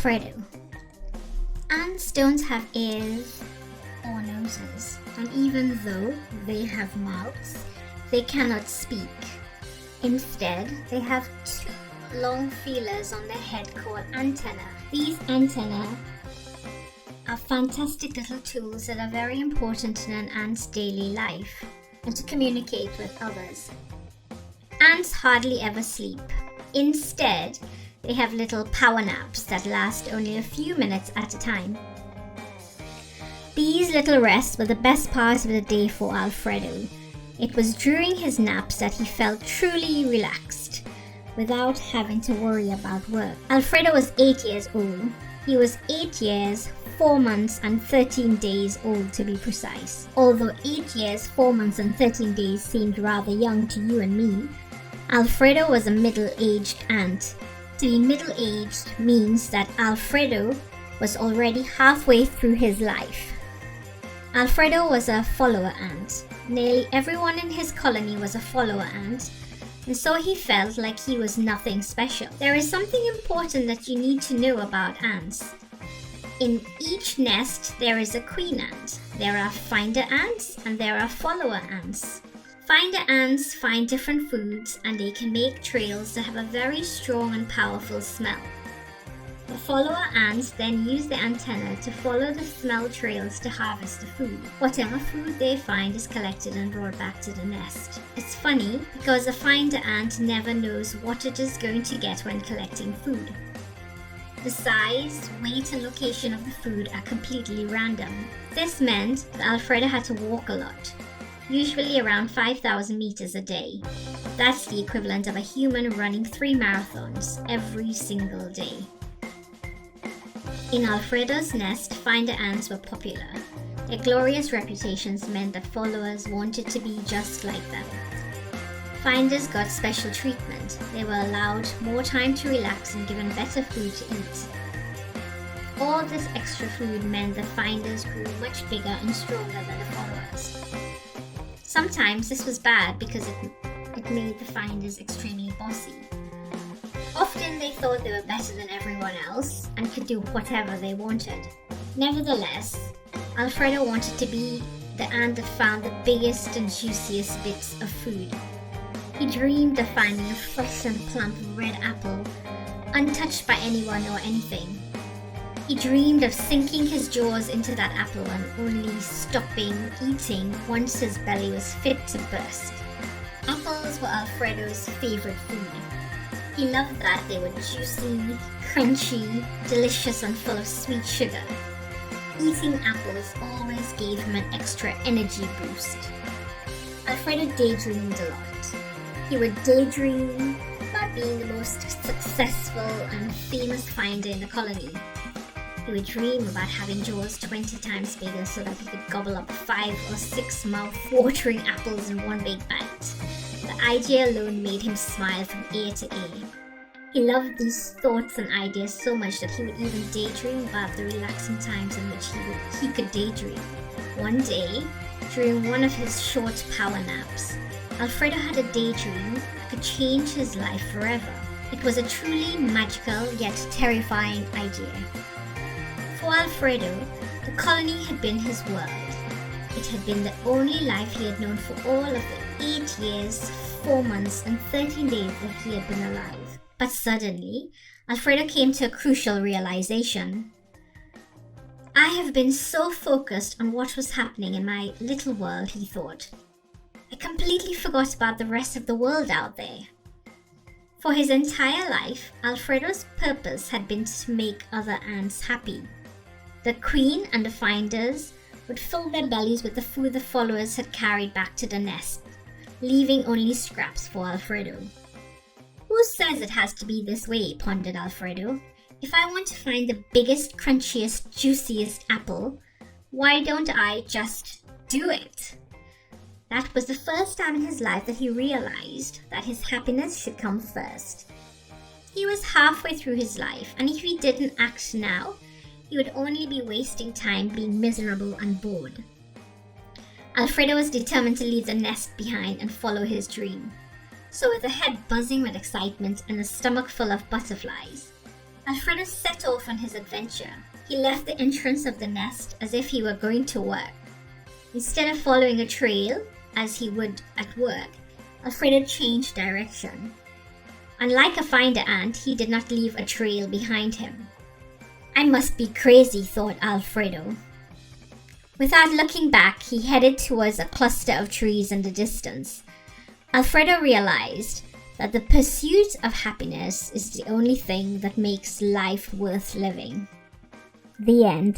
Alfredo. Ants don't have ears or noses, and even though they have mouths, they cannot speak. Instead, they have two long feelers on their head called antennae. These antennae are fantastic little tools that are very important in an ant's daily life and to communicate with others. Ants hardly ever sleep. Instead, they have little power naps that last only a few minutes at a time. These little rests were the best part of the day for Alfredo. It was during his naps that he felt truly relaxed, without having to worry about work. Alfredo was 8 years old. He was 8 years, 4 months and 13 days old to be precise. Although 8 years, 4 months and 13 days seemed rather young to you and me, Alfredo was a middle-aged ant. To be middle-aged means that Alfredo was already halfway through his life. Alfredo was a follower ant. Nearly everyone in his colony was a follower ant, and so he felt like he was nothing special. There is something important that you need to know about ants. In each nest, there is a queen ant. There are finder ants and there are follower ants. Finder ants find different foods and they can make trails that have a very strong and powerful smell. The follower ants then use the antenna to follow the smell trails to harvest the food. Whatever food they find is collected and brought back to the nest. It's funny because a finder ant never knows what it is going to get when collecting food. The size, weight and location of the food are completely random. This meant that Alfredo had to walk a lot, usually around 5,000 meters a day. That's the equivalent of a human running 3 marathons every single day. In Alfredo's nest, finder ants were popular. Their glorious reputations meant that followers wanted to be just like them. Finders got special treatment. They were allowed more time to relax and given better food to eat. All this extra food meant that finders grew much bigger and stronger than the followers. Sometimes this was bad because it made the finders extremely bossy. Often they thought they were better than everyone else and could do whatever they wanted. Nevertheless, Alfredo wanted to be the ant that found the biggest and juiciest bits of food. He dreamed of finding a fresh and plump red apple, untouched by anyone or anything. He dreamed of sinking his jaws into that apple and only stopping eating once his belly was fit to burst. Apples were Alfredo's favorite food. He loved that they were juicy, crunchy, delicious and full of sweet sugar. Eating apples always gave him an extra energy boost. Alfredo daydreamed a lot. He would daydream about being the most successful and famous finder in the colony. He would dream about having jaws 20 times bigger so that he could gobble up 5 or 6 mouth-watering apples in one big bite. The idea alone made him smile from ear to ear. He loved these thoughts and ideas so much that he would even daydream about the relaxing times in which he could daydream. One day, during one of his short power naps, Alfredo had a daydream that could change his life forever. It was a truly magical yet terrifying idea. For Alfredo, the colony had been his world. It had been the only life he had known for all of the 8 years, 4 months and 13 days that he had been alive. But suddenly, Alfredo came to a crucial realization. I have been so focused on what was happening in my little world, he thought. I completely forgot about the rest of the world out there. For his entire life, Alfredo's purpose had been to make other ants happy. The queen and the finders would fill their bellies with the food the followers had carried back to the nest, leaving only scraps for Alfredo. Who says it has to be this way, pondered Alfredo. If I want to find the biggest, crunchiest, juiciest apple, why don't I just do it? That was the first time in his life that he realized that his happiness should come first. He was halfway through his life, and if he didn't act now, he would only be wasting time being miserable and bored. Alfredo was determined to leave the nest behind and follow his dream. So with a head buzzing with excitement and a stomach full of butterflies, Alfredo set off on his adventure. He left the entrance of the nest as if he were going to work. Instead of following a trail, as he would at work, Alfredo changed direction. Unlike a finder ant, he did not leave a trail behind him. I must be crazy, thought Alfredo. Without looking back, he headed towards a cluster of trees in the distance. Alfredo realized that the pursuit of happiness is the only thing that makes life worth living. The end.